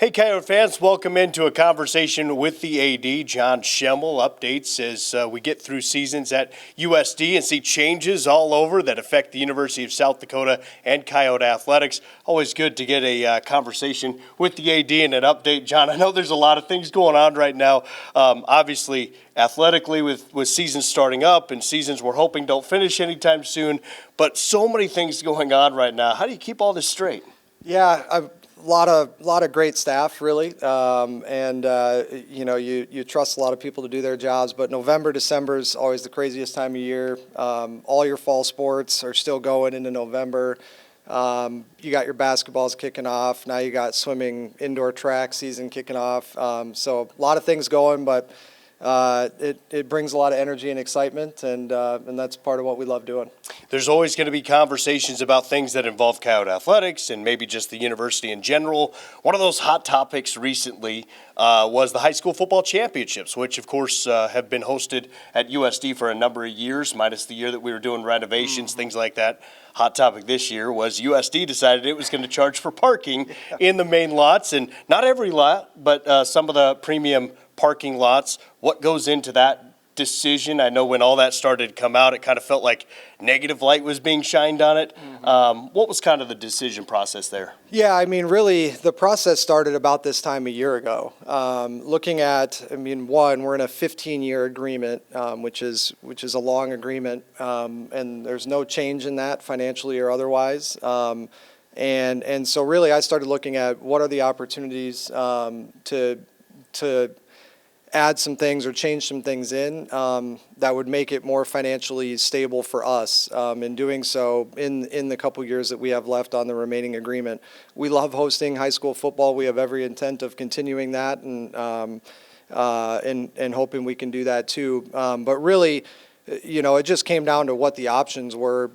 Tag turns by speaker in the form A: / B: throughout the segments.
A: Hey, Coyote fans, welcome into a conversation with the AD, John Schemmel. Updates as we get through seasons at USD and see changes all over that affect the University of South Dakota and Coyote athletics. Always good to get a conversation with the AD and an update. John, I know there's a lot of things going on right now. Obviously, athletically with seasons starting up and seasons we're hoping don't finish anytime soon, but so many things going on right now. How do you keep all this straight?
B: Yeah, a lot of great staff, really, you trust a lot of people to do their jobs. But November, December is always the craziest time of year. All your fall sports are still going into November. You got your basketballs kicking off. Now you got swimming, indoor track season kicking off. So a lot of things going, but it brings a lot of energy and excitement, and that's part of what we love doing.
A: There's always going to be conversations about things that involve Coyote athletics and maybe just the university in general. One of those hot topics recently was the high school football championships, which of course have been hosted at USD for a number of years, minus the year that we were doing renovations, things like that. Hot topic this year was USD decided it was going to charge for parking in the main lots, and not every lot, but some of the premium parking lots. What goes into that decision? I know when all that started to come out, it kind of felt like negative light was being shined on it. What was kind of the decision process there?
B: Yeah, I mean, really, the process started about this time a year ago. Looking at, one, we're in a 15-year agreement, which is a long agreement, and there's no change in that financially or otherwise. And so really, I started looking at what are the opportunities to add some things or change some things in that would make it more financially stable for us. In doing so, in the couple years that we have left on the remaining agreement, we love hosting high school football. We have every intent of continuing that, and hoping we can do that too. But really, it just came down to what the options were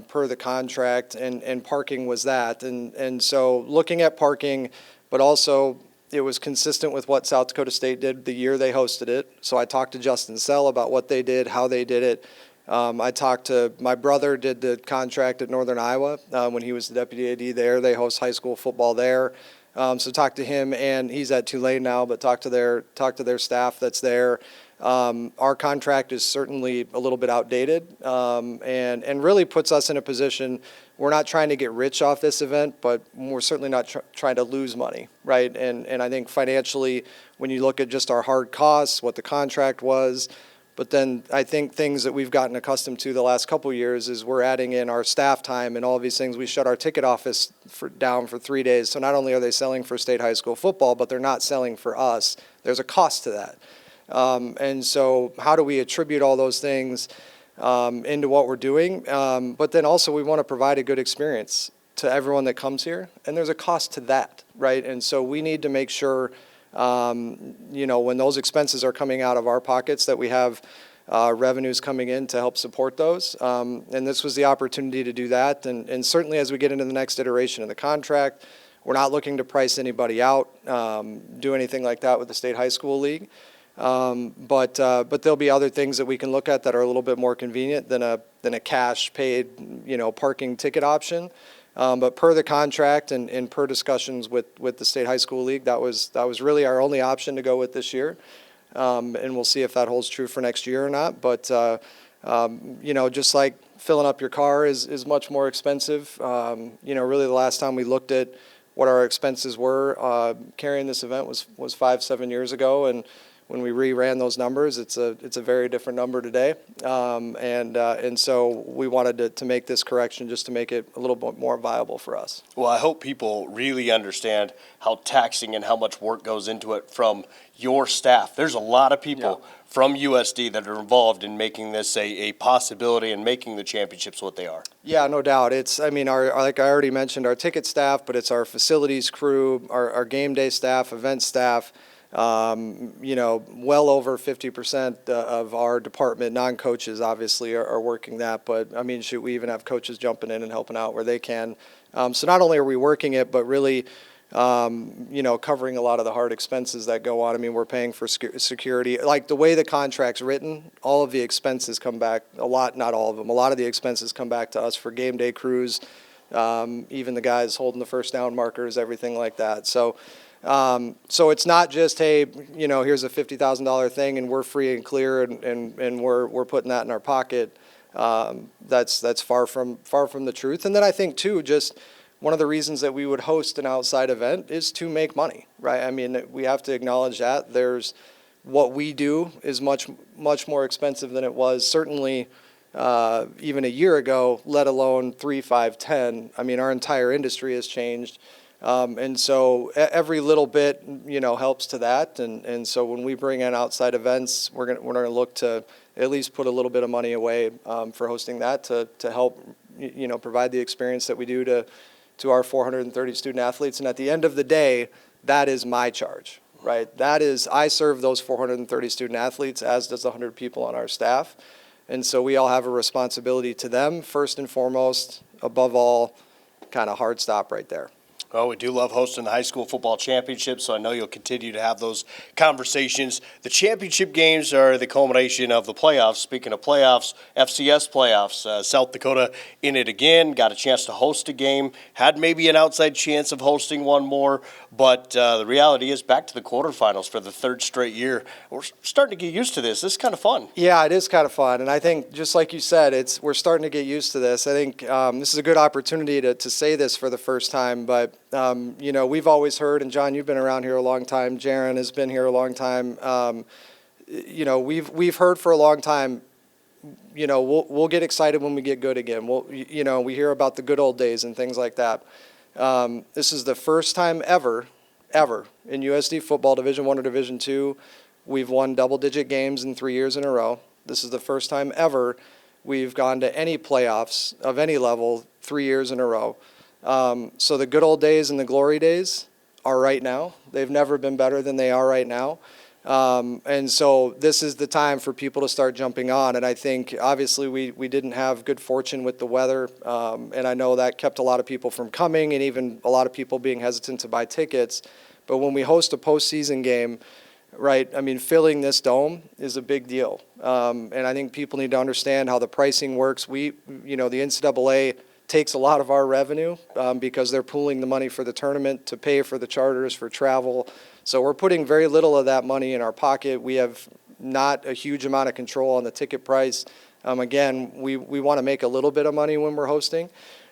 B: per the contract, and parking was that. And so looking at parking, but also it was consistent with what South Dakota State did the year they hosted it. So I talked to Justin Sell about what they did, how they did it. I talked to my brother, did the contract at Northern Iowa when he was the deputy AD there. They host high school football there. So talked to him, and he's at Tulane now, but talked to their staff that's there. Our contract is certainly a little bit outdated, and really puts us in a position. We're not trying to get rich off this event, but we're certainly not trying to lose money, right? And I think financially, when you look at just our hard costs, what the contract was, but then I think things that we've gotten accustomed to the last couple of years is we're adding in our staff time and all of these things. We shut our ticket office down for 3 days. So not only are they selling for state high school football, but they're not selling for us. There's a cost to that. And so how do we attribute all those things into what we're doing? But then also we want to provide a good experience to everyone that comes here, and there's a cost to that, right? And so we need to make sure, when those expenses are coming out of our pockets, that we have revenues coming in to help support those. And this was the opportunity to do that. And certainly as we get into the next iteration of the contract, we're not looking to price anybody out, do anything like that with the State High School League. But there'll be other things that we can look at that are a little bit more convenient than a cash paid, parking ticket option. But per the contract and per discussions with the State High School League, that was really our only option to go with this year. And we'll see if that holds true for next year or not. But just like filling up your car is much more expensive. Really the last time we looked at what our expenses were carrying this event was 5-7 years ago, and when we re-ran those numbers, it's a very different number today, and so we wanted to make this correction just to make it a little bit more viable for us.
A: Well, I hope people really understand how taxing and how much work goes into it from your staff. There's a lot of people from USD that are involved in making this a possibility and making the championships what they are. Yeah,
B: no doubt. It's, like I already mentioned, our ticket staff, but it's our facilities crew, our game day staff, event staff. Well over 50% of our department, non-coaches obviously are working that, but we even have coaches jumping in and helping out where they can. So not only are we working it, but really, covering a lot of the hard expenses that go on. We're paying for security. Like the way the contract's written, all of the expenses come back, not all of them, a lot of the expenses come back to us for game day crews, even the guys holding the first down markers, everything like that. So, So it's not just, hey, here's a $50,000 thing and we're free and clear and we're putting that in our pocket. That's far from the truth. And then I think too, just one of the reasons that we would host an outside event is to make money, right? I mean, we have to acknowledge that what we do is much more expensive than it was certainly even a year ago, let alone 3, 5, 10. I mean, our entire industry has changed. And so every little bit, helps to that. And so when we bring in outside events, we're gonna look to at least put a little bit of money away for hosting that to help, provide the experience that we do to our 430 student athletes. And at the end of the day, that is my charge, right? That is, I serve those 430 student athletes, as does the 100 people on our staff. And so we all have a responsibility to them, first and foremost, above all, kind of hard stop right there.
A: Well, we do love hosting the high school football championship, so I know you'll continue to have those conversations. The championship games are the culmination of the playoffs. Speaking of playoffs, FCS playoffs, South Dakota in it again, got a chance to host a game, had maybe an outside chance of hosting one more, but the reality is back to the quarterfinals for the third straight year. We're starting to get used to this. This is kind of fun.
B: Yeah, it is kind of fun, and I think, just like you said, we're starting to get used to this. I think this is a good opportunity to say this for the first time, but we've always heard, and John, you've been around here a long time, Jaron has been here a long time, we've heard for a long time, we'll get excited when we get good again. We hear about the good old days and things like that. This is the first time ever in USD football, Division I or Division II, we've won double-digit games in 3 years in a row. This is the first time ever we've gone to any playoffs of any level 3 years in a row. So the good old days and the glory days are right now. They've never been better than they are right now. And so this is the time for people to start jumping on. And I think obviously we didn't have good fortune with the weather. And I know that kept a lot of people from coming and even a lot of people being hesitant to buy tickets. But when we host a postseason game, right, I mean, filling this dome is a big deal. And I think people need to understand how the pricing works. The NCAA takes a lot of our revenue because they're pooling the money for the tournament to pay for the charters, for travel. So we're putting very little of that money in our pocket. We have not a huge amount of control on the ticket price. Again, we want to make a little bit of money when we're hosting,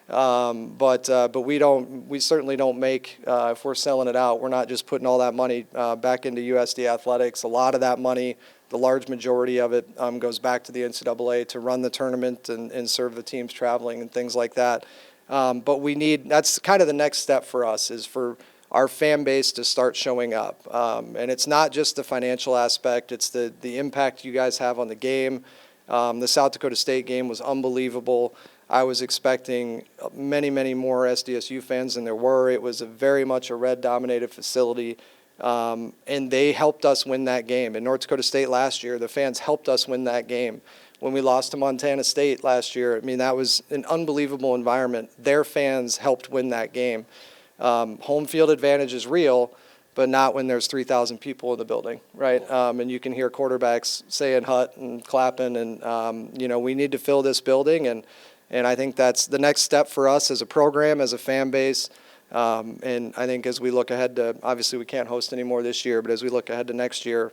B: but we certainly don't make, if we're selling it out, we're not just putting all that money back into USD athletics. A lot of that money, the large majority of it, goes back to the NCAA to run the tournament and serve the teams traveling and things like that. But that's kind of the next step for us, is for our fan base to start showing up. And it's not just the financial aspect, it's the impact you guys have on the game. The South Dakota State game was unbelievable. I was expecting many, many more SDSU fans than there were. It was very much a red-dominated facility. And they helped us win that game. In North Dakota State last year, the fans helped us win that game. When we lost to Montana State last year, I mean, that was an unbelievable environment. Their fans helped win that game. Home field advantage is real, but not when there's 3,000 people in the building, right? And you can hear quarterbacks saying hut and clapping, and we need to fill this building, and I think that's the next step for us as a program, as a fan base. And I think as we look ahead to, obviously we can't host anymore this year, but as we look ahead to next year,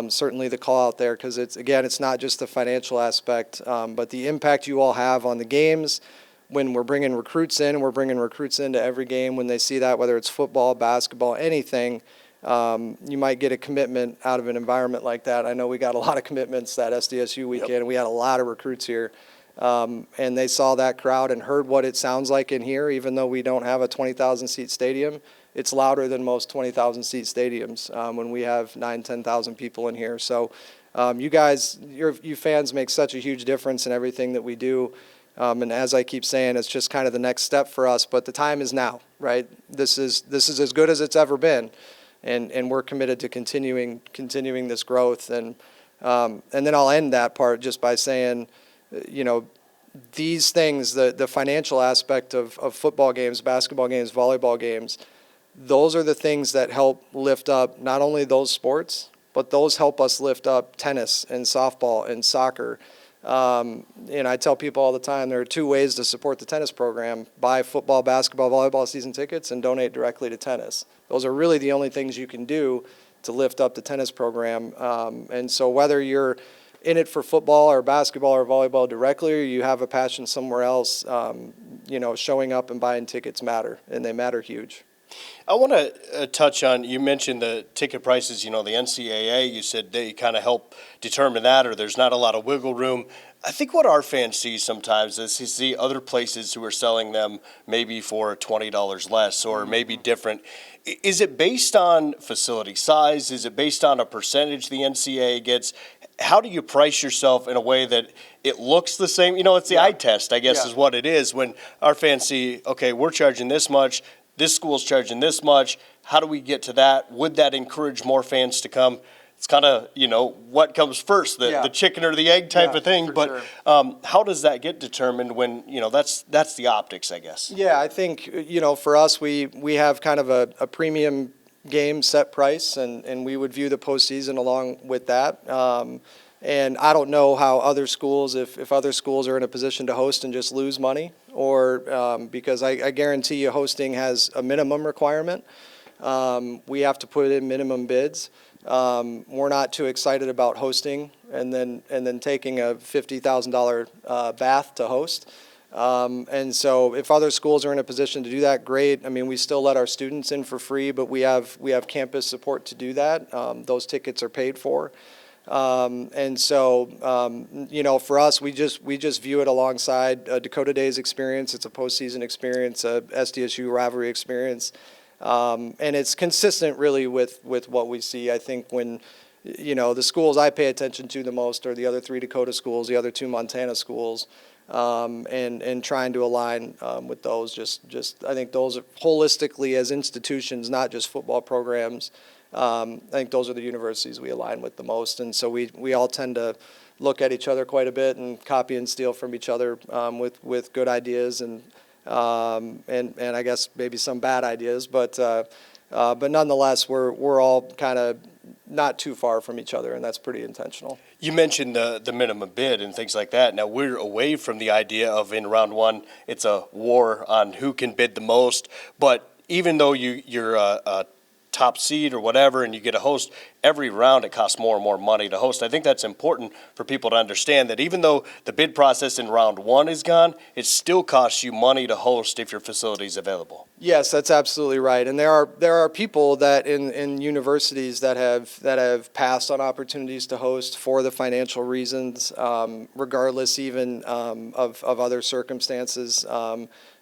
B: certainly the call out there, because it's not just the financial aspect, but the impact you all have on the games. When we're bringing recruits in, and we're bringing recruits into every game, when they see that, whether it's football, basketball, anything, you might get a commitment out of an environment like that. I know we got a lot of commitments that SDSU weekend. Yep. We had a lot of recruits here. And they saw that crowd and heard what it sounds like in here. Even though we don't have a 20,000 seat stadium, it's louder than most 20,000 seat stadiums when we have 10,000 people in here. So you guys, you fans make such a huge difference in everything that we do. And as I keep saying, it's just kind of the next step for us. But the time is now, right? This is as good as it's ever been, and we're committed to continuing this growth. And then I'll end that part just by saying, these things, the financial aspect of football games, basketball games, volleyball games, those are the things that help lift up not only those sports, but those help us lift up tennis and softball and soccer. And I tell people all the time, there are two ways to support the tennis program: buy football, basketball, volleyball season tickets, and donate directly to tennis. Those are really the only things you can do to lift up the tennis program. And so whether you're in it for football or basketball or volleyball directly, or you have a passion somewhere else, showing up and buying tickets matter, and they matter huge.
A: I want to touch on, you mentioned the ticket prices, the NCAA, you said they kind of help determine that, or there's not a lot of wiggle room. I think what our fans see sometimes is you see other places who are selling them maybe for $20 less or maybe different. Is it based on facility size? Is it based on a percentage the NCAA gets? How do you price yourself in a way that it looks the same? It's the eye test, I guess, is what it is. When our fans see, okay, we're charging this much, this school's charging this much, how do we get to that? Would that encourage more fans to come? It's kind of, what comes first, the chicken or the egg type of thing. But sure. How does that get determined when, that's the optics, I guess? Yeah,
B: I think, for us, we have kind of a premium game set price, and we would view the postseason along with that. And I don't know how other schools, if other schools are in a position to host and just lose money, or because I guarantee you hosting has a minimum requirement. We have to put in minimum bids. We're not too excited about hosting and then taking a $50,000 bath to host. And so if other schools are in a position to do that, great. I mean, we still let our students in for free, but we have campus support to do that. Those tickets are paid for. And so, for us, we just view it alongside Dakota Days experience. It's a postseason experience, a SDSU rivalry experience. And it's consistent really with what we see. I think when, the schools I pay attention to the most are the other 3 Dakota schools, the other 2 Montana schools, and trying to align with those. Just I think those are holistically as institutions, not just football programs. I think those are the universities we align with the most, and so we all tend to look at each other quite a bit and copy and steal from each other with good ideas and I guess maybe some bad ideas, but nonetheless we're all kind of not too far from each other, and that's pretty intentional.
A: You mentioned the minimum bid and things like that. Now we're away from the idea of in round one it's a war on who can bid the most, but even though you're a top seed or whatever, and you get a host, every round it costs more and more money to host. I think that's important for people to understand that even though the bid process in round one is gone, it still costs you money to host if your facility is available.
B: Yes, that's absolutely right. And there are people that in universities that have passed on opportunities to host for the financial reasons, regardless even of other circumstances.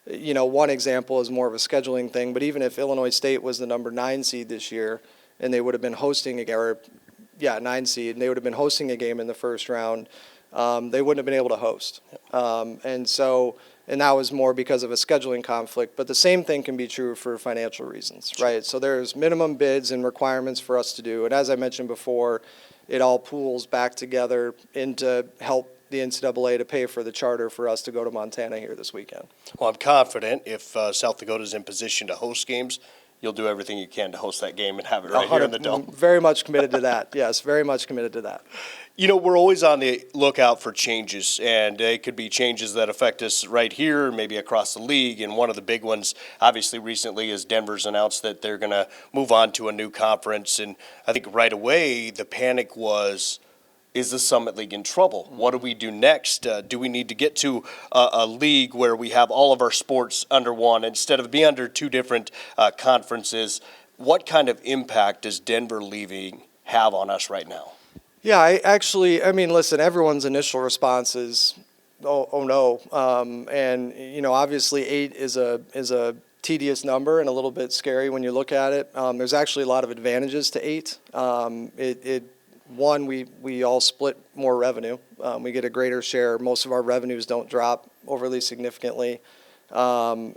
B: One example is more of a scheduling thing, but even if Illinois State was the number 9 seed this year, and they would have been hosting 9 seed, and they would have been hosting a game in the first round, they wouldn't have been able to host. And that was more because of a scheduling conflict. But the same thing can be true for financial reasons, right? So there's minimum bids and requirements for us to do. And as I mentioned before, it all pools back together into help the NCAA to pay for the charter for us to go to Montana here this weekend.
A: Well, I'm confident if South Dakota's in position to host games, you'll do everything you can to host that game and have it right here in the Dome.
B: Very much committed to that. Yes, very much committed to that.
A: We're always on the lookout for changes, and it could be changes that affect us right here, maybe across the league. And one of the big ones, obviously, recently is Denver's announced that they're going to move on to a new conference. And I think right away the panic was, is the Summit League in trouble? What do we do next? Do we need to get to a league where we have all of our sports under one instead of being under 2 different conferences? What kind of impact does Denver leaving have on us right now?
B: Yeah, I mean, listen, everyone's initial response is, oh no. And, obviously 8 is a tedious number and a little bit scary when you look at it. There's actually a lot of advantages to 8. One, we all split more revenue. We get a greater share. Most of our revenues don't drop overly significantly. So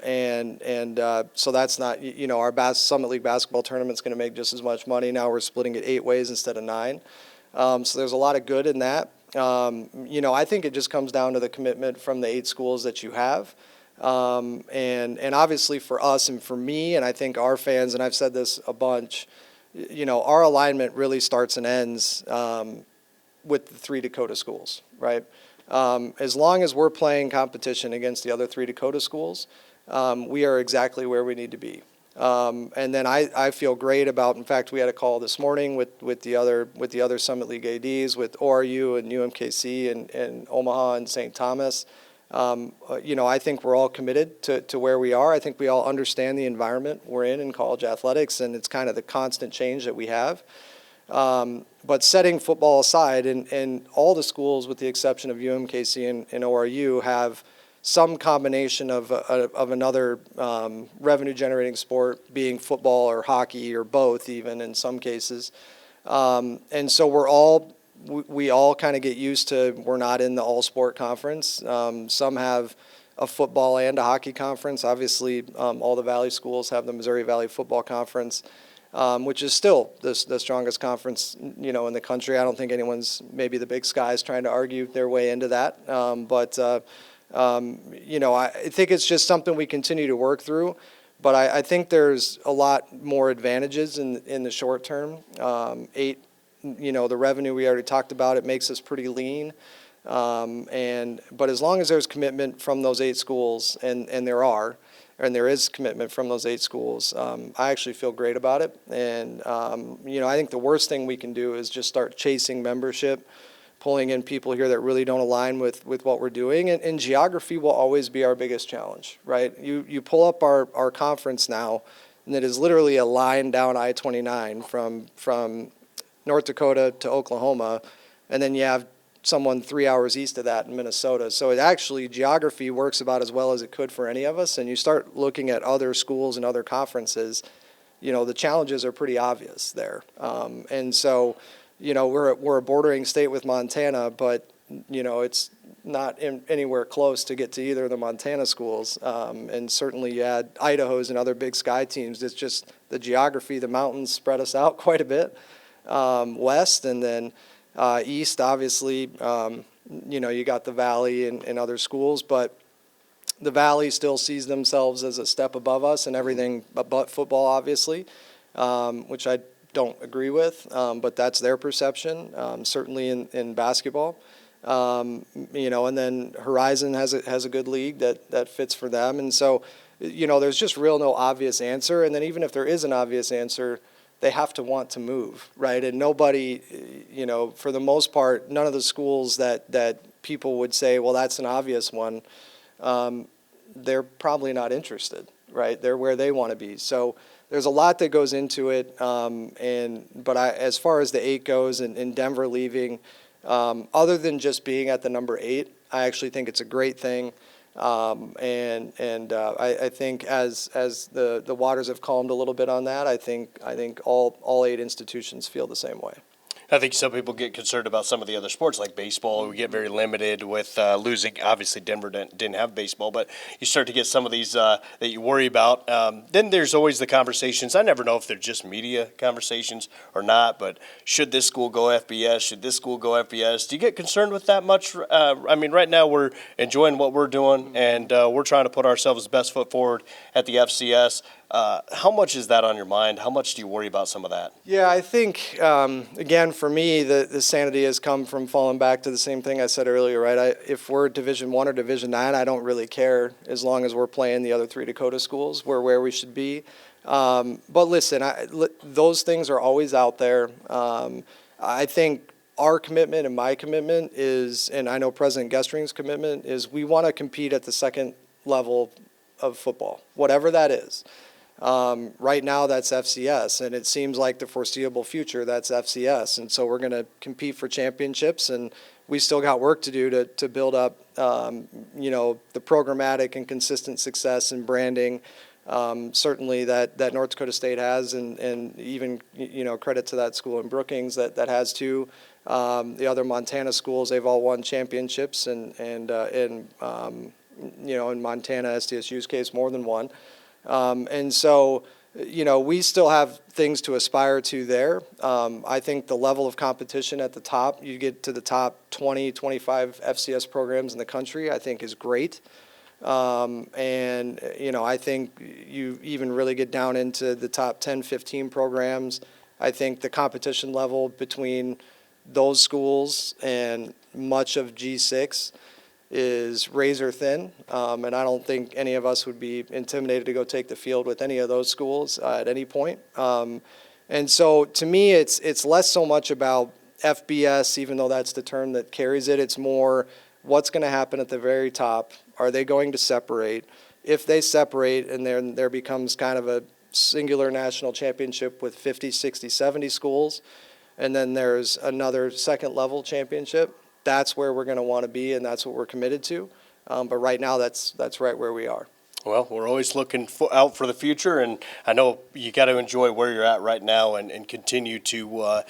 B: that's not, our Summit League basketball tournament's going to make just as much money. Now we're splitting it 8 ways instead of 9. So there's a lot of good in that. I think it just comes down to the commitment from the 8 schools that you have. And obviously for us and for me, and I think our fans, and I've said this a bunch, our alignment really starts and ends with the 3 Dakota schools, right? As long as we're playing competition against the other 3 Dakota schools, we are exactly where we need to be. And then I feel great about, in fact, we had a call this morning with the other Summit League ADs, with ORU and UMKC and Omaha and St. Thomas. I think we're all committed to where we are. I think we all understand the environment we're in college athletics, and it's kind of the constant change that we have. But setting football aside, and all the schools, with the exception of UMKC and ORU, have some combination of another revenue-generating sport, being football or hockey or both, even in some cases. And so we all kind of get used to, we're not in the all-sport conference. Some have a football and a hockey conference. Obviously, all the Valley schools have the Missouri Valley Football Conference, which is still the strongest conference, in the country. I don't think anyone's, maybe the Big Sky, is trying to argue their way into that. I think it's just something we continue to work through. But I think there's a lot more advantages in the short term. The revenue we already talked about, it makes us pretty lean. But as long as there's commitment from those 8 schools, and there is commitment from those 8 schools, I actually feel great about it. And, I think the worst thing we can do is just start chasing membership, pulling in people here that really don't align with what we're doing. And geography will always be our biggest challenge, right? You pull up our conference now, and it is literally a line down I-29 from North Dakota to Oklahoma, and then you have someone 3 hours east of that in Minnesota. So it actually, geography works about as well as it could for any of us. And you start looking at other schools and other conferences, the challenges are pretty obvious there. And so, we're a bordering state with Montana, but, it's not anywhere close to get to either of the Montana schools. And certainly you add Idaho's and other Big Sky teams. It's just the geography, the mountains spread us out quite a bit west, and then east, obviously, you got the Valley and other schools, but the Valley still sees themselves as a step above us and everything but football, obviously, which I don't agree with, but that's their perception, certainly in basketball. And then Horizon has a good league that fits for them. And so, there's just no obvious answer. And then even if there is an obvious answer, they have to want to move, right? And nobody, for the most part, none of the schools that people would say, well, that's an obvious one, they're probably not interested, right? They're where they want to be. So there's a lot that goes into it. But as far as the 8 goes, and Denver leaving, other than just being at the number 8, I actually think it's a great thing. I think as the waters have calmed a little bit on that, I think all 8 institutions feel the same way.
A: I think some people get concerned about some of the other sports like baseball. We get very limited with losing. Obviously, Denver didn't have baseball, but you start to get some of these that you worry about. Then there's always the conversations. I never know if they're just media conversations or not, but should this school go FBS? Should this school go FBS? Do you get concerned with that much? Right now we're enjoying what we're doing, and we're trying to put ourselves best foot forward at the FCS. How much is that on your mind? How much do you worry about some of that?
B: Yeah, I think, again, for me, the sanity has come from falling back to the same thing I said earlier, right? If we're Division I or Division IX, I don't really care as long as we're playing the other 3 Dakota schools. We're where we should be. But listen, those things are always out there. I think our commitment and my commitment is, and I know President Gestring's commitment is, we want to compete at the second level of football, whatever that is. Right now, that's FCS, and it seems like the foreseeable future, that's FCS. And so we're going to compete for championships, and we still got work to do to build up, the programmatic and consistent success and branding, certainly that North Dakota State has, and even, credit to that school in Brookings that has too. The other Montana schools, they've all won championships, and in Montana, SDSU's case, more than one. And so, we still have things to aspire to there. I think the level of competition at the top, you get to the top 20, 25 FCS programs in the country, I think is great. I think you even really get down into the top 10, 15 programs. I think the competition level between those schools and much of G6 is razor thin, and I don't think any of us would be intimidated to go take the field with any of those schools at any point. And so to me, it's less so much about FBS, even though that's the term that carries it. It's more what's going to happen at the very top. Are they going to separate? If they separate and then there becomes kind of a singular national championship with 50, 60, 70 schools, and then there's another second level championship, that's where we're going to want to be, and that's what we're committed to. But right now, that's right where we are.
A: Well, we're always looking out for the future, and I know you got to enjoy where you're at right now and continue to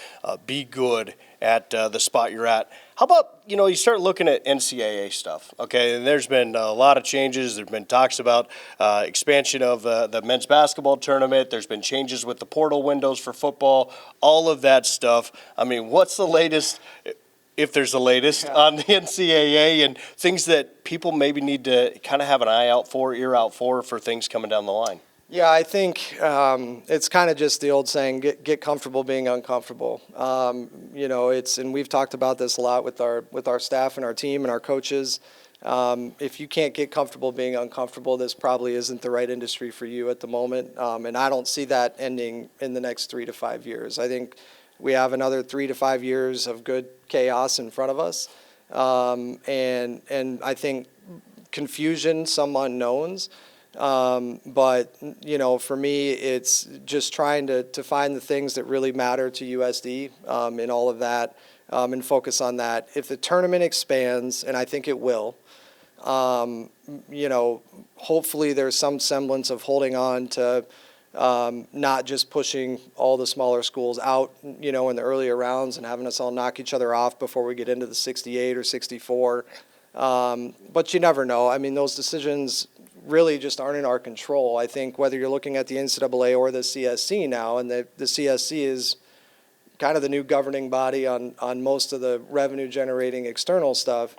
A: be good at the spot you're at. How about, you start looking at NCAA stuff, okay? And there's been a lot of changes. There's been talks about expansion of the men's basketball tournament. There's been changes with the portal windows for football, all of that stuff. I mean, what's the latest, if there's the latest, on the NCAA and things that people maybe need to kind of have an eye out for, ear out for things coming down the line?
B: Yeah, I think it's kind of just the old saying, get comfortable being uncomfortable. And we've talked about this a lot with our staff and our team and our coaches. If you can't get comfortable being uncomfortable, this probably isn't the right industry for you at the moment. And I don't see that ending in the next 3 to 5 years. I think we have another 3 to 5 years of good chaos in front of us. And I think confusion, some unknowns. But for me, it's just trying to find the things that really matter to USD in all of that and focus on that. If the tournament expands, and I think it will, hopefully there's some semblance of holding on to not just pushing all the smaller schools out, in the earlier rounds and having us all knock each other off before we get into the 68 or 64. But you never know. I mean, those decisions really just aren't in our control. I think whether you're looking at the NCAA or the CSC now, and the CSC is kind of the new governing body on most of the revenue-generating external stuff.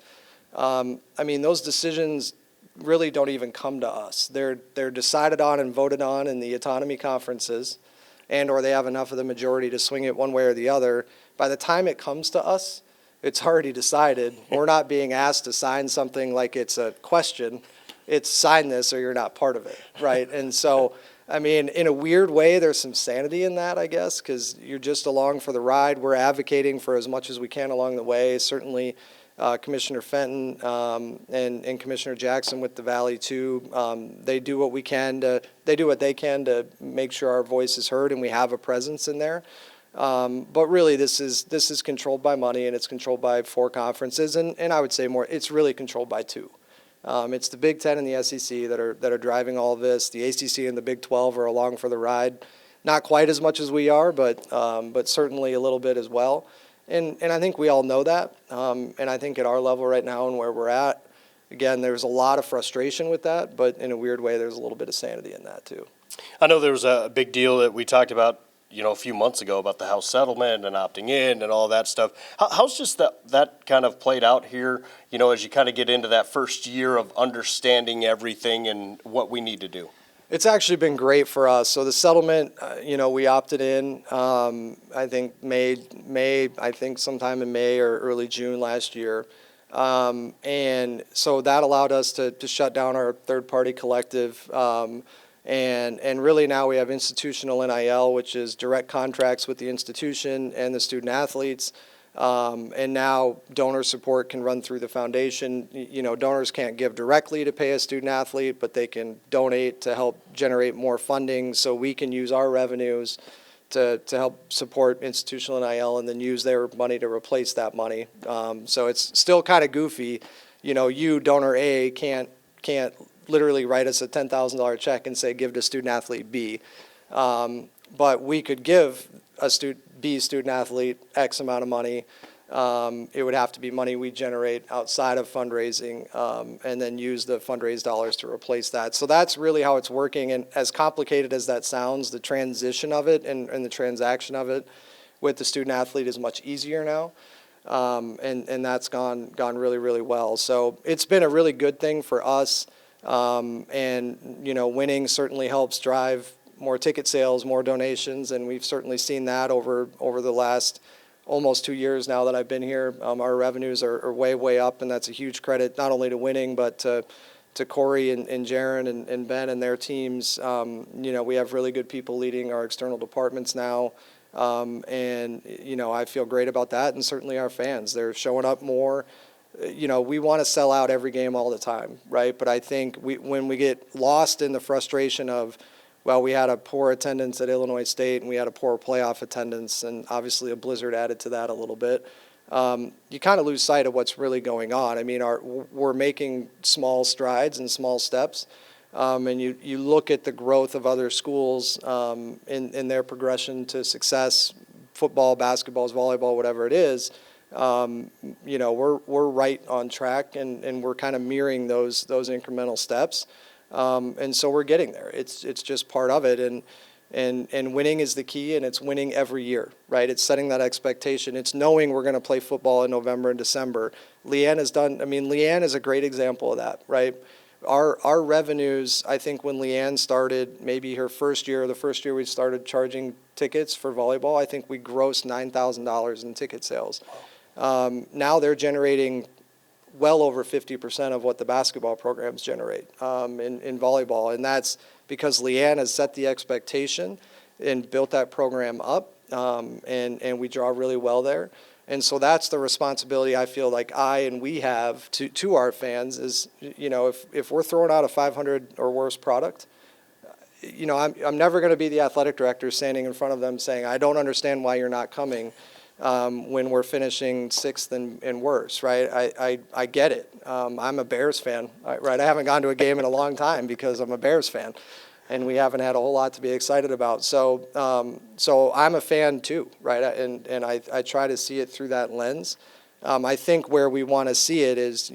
B: Those decisions really don't even come to us. They're decided on and voted on in the autonomy conferences, or they have enough of the majority to swing it one way or the other. By the time it comes to us, it's already decided. We're not being asked to sign something like it's a question. It's sign this or you're not part of it, right? And so, in a weird way, there's some sanity in that, I guess, because you're just along for the ride. We're advocating for as much as we can along the way. Certainly, Commissioner Fenton and Commissioner Jackson with the Valley too. They do what they can to make sure our voice is heard and we have a presence in there. But really, this is controlled by money, and it's controlled by 4 conferences, and I would say more. It's really controlled by 2. It's the Big Ten and the SEC that are driving all of this. The ACC and the Big 12 are along for the ride, not quite as much as we are, but certainly a little bit as well. And I think we all know that. And I think at our level right now and where we're at, again, there's a lot of frustration with that, but in a weird way, there's a little bit of sanity in that too.
A: I know there was a big deal that we talked about, a few months ago about the House settlement and opting in and all that stuff. How's just that kind of played out here, as you kind of get into that first year of understanding everything and what we need to do?
B: It's actually been great for us. So the settlement, we opted in, I think sometime in May or early June last year. And so that allowed us to shut down our third-party collective. And really now we have institutional NIL, which is direct contracts with the institution and the student athletes. And now donor support can run through the foundation. Donors can't give directly to pay a student athlete, but they can donate to help generate more funding so we can use our revenues to help support institutional NIL and then use their money to replace that money. So it's still kind of goofy. Donor A can't literally write us a $10,000 check and say give to student athlete B. But we could give a B student athlete X amount of money. It would have to be money we generate outside of fundraising and then use the fundraised dollars to replace that. So that's really how it's working. And as complicated as that sounds, the transition of it and the transaction of it with the student athlete is much easier now. And that's gone really, really well. So it's been a really good thing for us. Winning certainly helps drive more ticket sales, more donations, and we've certainly seen that over the last almost 2 years now that I've been here. Our revenues are way, way up, and that's a huge credit not only to winning, but to Corey and Jaron and Ben and their teams. We have really good people leading our external departments now. I feel great about that, and certainly our fans. They're showing up more. We want to sell out every game all the time, right? But I think when we get lost in the frustration of, well, we had a poor attendance at Illinois State and we had a poor playoff attendance, and obviously a blizzard added to that a little bit, you kind of lose sight of what's really going on. I mean, we're making small strides and small steps, and you look at the growth of other schools in their progression to success, football, basketball, volleyball, whatever it is. We're right on track, and we're kind of mirroring those incremental steps. And so we're getting there. It's just part of it, and winning is the key, and it's winning every year, right? It's setting that expectation. It's knowing we're going to play football in November and December. Leanne is a great example of that, right? Our revenues, I think when Leanne started, maybe her first year, the first year we started charging tickets for volleyball, I think we grossed $9,000 in ticket sales. Now they're generating well over 50% of what the basketball programs generate in volleyball. And that's because Leanne has set the expectation and built that program up, and we draw really well there. And so that's the responsibility I feel like we have to our fans is, if we're throwing out a 500 or worse product, I'm never going to be the athletic director standing in front of them saying, I don't understand why you're not coming. When we're finishing sixth and worse, right? I get it. I'm a Bears fan, right? I haven't gone to a game in a long time because I'm a Bears fan, and we haven't had a whole lot to be excited about. So I'm a fan too, right? And I try to see it through that lens. I think where we want to see it is,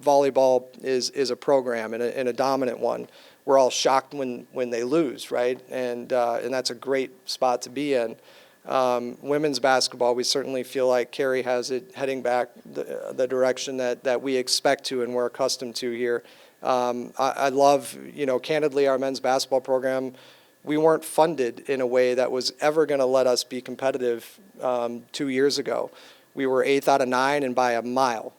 B: volleyball is a program and a dominant one. We're all shocked when they lose, right? And that's a great spot to be in. Women's basketball, we certainly feel like Carrie has it heading back the direction that we expect to and we're accustomed to here. I love, candidly, our men's basketball program. We weren't funded in a way that was ever going to let us be competitive 2 years ago. We were 8th out of 9 and by a mile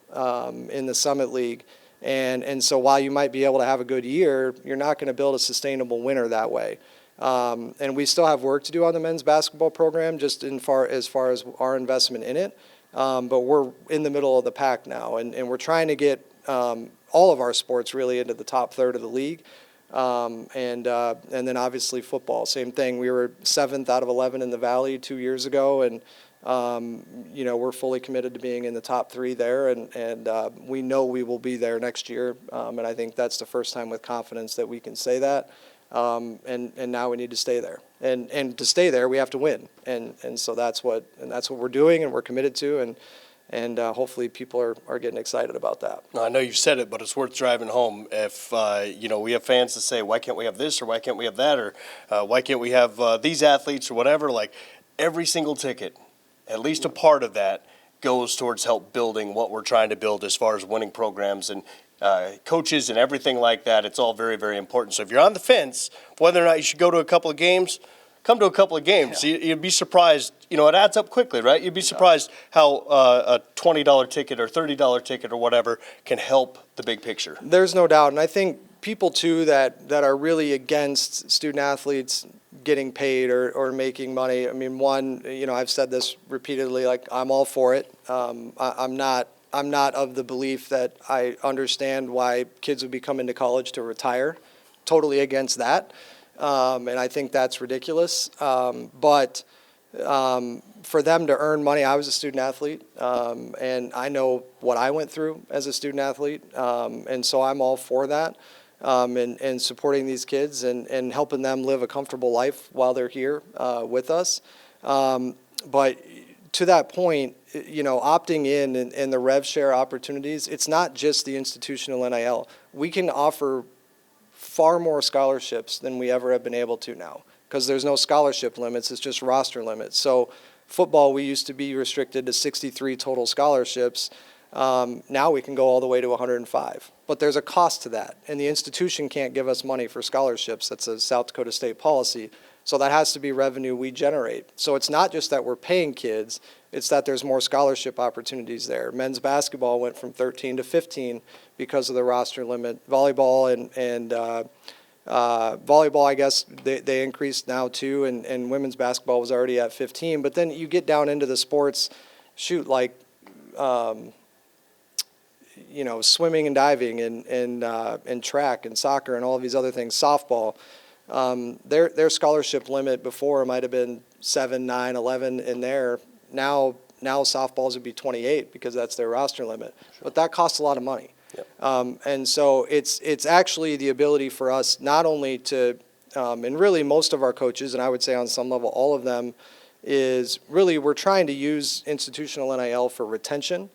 B: in the Summit League. And so while you might be able to have a good year, you're not going to build a sustainable winner that way. And we still have work to do on the men's basketball program, just as far as our investment in it. But we're in the middle of the pack now, and we're trying to get all of our sports really into the top third of the league. And then obviously football, same thing. We were 7th out of 11 in the Valley 2 years ago, and we're fully committed to being in the top 3 there, and we know we will be there next year. And I think that's the first time with confidence that we can say that. And now we need to stay there, and to stay there we have to win, and so that's what we're doing, and we're committed to, and hopefully people are getting excited about that.
A: Now, I know you've said it, but it's worth driving home. If we have fans that say, why can't we have this, or why can't we have that, or why can't we have these athletes or whatever, like every single ticket, at least a part of that goes towards help building what we're trying to build as far as winning programs and coaches and everything like that. It's all very, very important. So if you're on the fence, whether or not you should go to a couple of games, come to a couple of games. Yeah. You'd be surprised. It adds up quickly, right? You'd be surprised how a $20 ticket or $30 ticket or whatever can help the big picture.
B: There's no doubt. And I think people, too, that are really against student athletes getting paid or making money. I mean, one, I've said this repeatedly, like, I'm all for it. I'm not of the belief that I understand why kids would be coming to college to retire. Totally against that. And I think that's ridiculous. But for them to earn money, I was a student athlete, and I know what I went through as a student athlete. And so I'm all for that, and supporting these kids and helping them live a comfortable life while they're here with us. But to that point, opting in and the rev share opportunities, it's not just the institutional NIL. We can offer far more scholarships than we ever have been able to now, because there's no scholarship limits, it's just roster limits. So football, we used to be restricted to 63 total scholarships. Now we can go all the way to 105. But there's a cost to that, and the institution can't give us money for scholarships. That's a South Dakota state policy. So that has to be revenue we generate. So it's not just that we're paying kids, it's that there's more scholarship opportunities there. Men's basketball went from 13 to 15 because of the roster limit. Volleyball and volleyball, I guess, they increased now too, and women's basketball was already at 15. But then you get down into the sports, like swimming and diving and track and soccer and all of these other things, softball. Their scholarship limit before might have been 7, 9, 11 in there. Now softballs would be 28 because that's their roster limit. Sure. But that costs a lot of money. Yep. And so it's actually the ability for us not only to, and really most of our coaches, and I would say on some level all of them, is really we're trying to use institutional NIL for retention.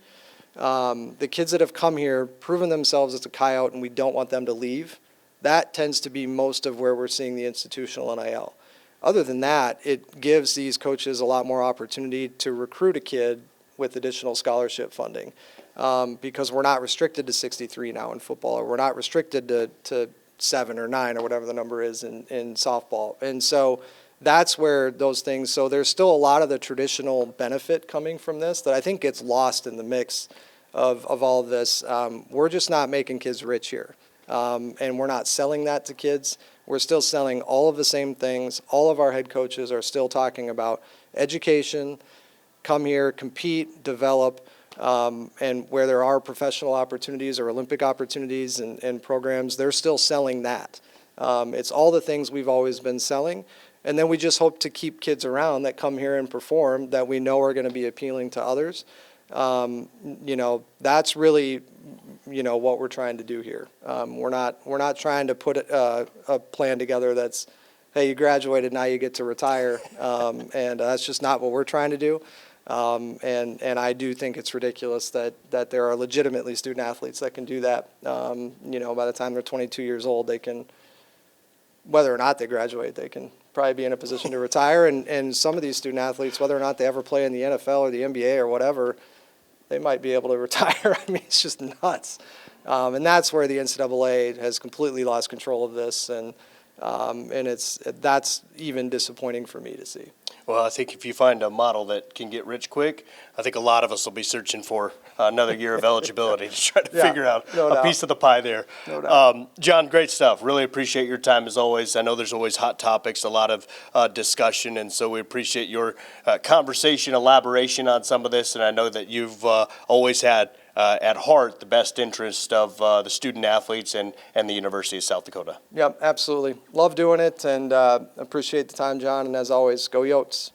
B: The kids that have come here, proven themselves as a Coyote, and we don't want them to leave. That tends to be most of where we're seeing the institutional NIL. Other than that, it gives these coaches a lot more opportunity to recruit a kid with additional scholarship funding, because we're not restricted to 63 now in football, or we're not restricted to 7 or 9 or whatever the number is in softball. And so that's where those things, so there's still a lot of the traditional benefit coming from this that I think gets lost in the mix of all of this. We're just not making kids rich here. And we're not selling that to kids. We're still selling all of the same things. All of our head coaches are still talking about education, come here, compete, develop, and where there are professional opportunities or Olympic opportunities and programs, they're still selling that. It's all the things we've always been selling. And then we just hope to keep kids around that come here and perform that we know are going to be appealing to others. That's really what we're trying to do here. We're not trying to put a plan together that's, hey, you graduated, now you get to retire, and that's just not what we're trying to do. And I do think it's ridiculous that there are legitimately student athletes that can do that. By the time they're 22 years old, they can, whether or not they graduate, they can probably be in a position to retire. And some of these student athletes, whether or not they ever play in the NFL or the NBA or whatever, they might be able to retire. I mean, it's just nuts. And that's where the NCAA has completely lost control of this, and that's even disappointing for me to see.
A: Well, I think if you find a model that can get rich quick, I think a lot of us will be searching for another year of eligibility to try to figure out a piece of the pie there.
B: No doubt.
A: John, great stuff. Really appreciate your time as always. I know there's always hot topics, a lot of discussion, and so we appreciate your conversation, elaboration on some of this, and I know that you've always had at heart the best interest of the student athletes and the University of South Dakota.
B: Yep, absolutely. Love doing it, and appreciate the time, John, and as always, go Yotes.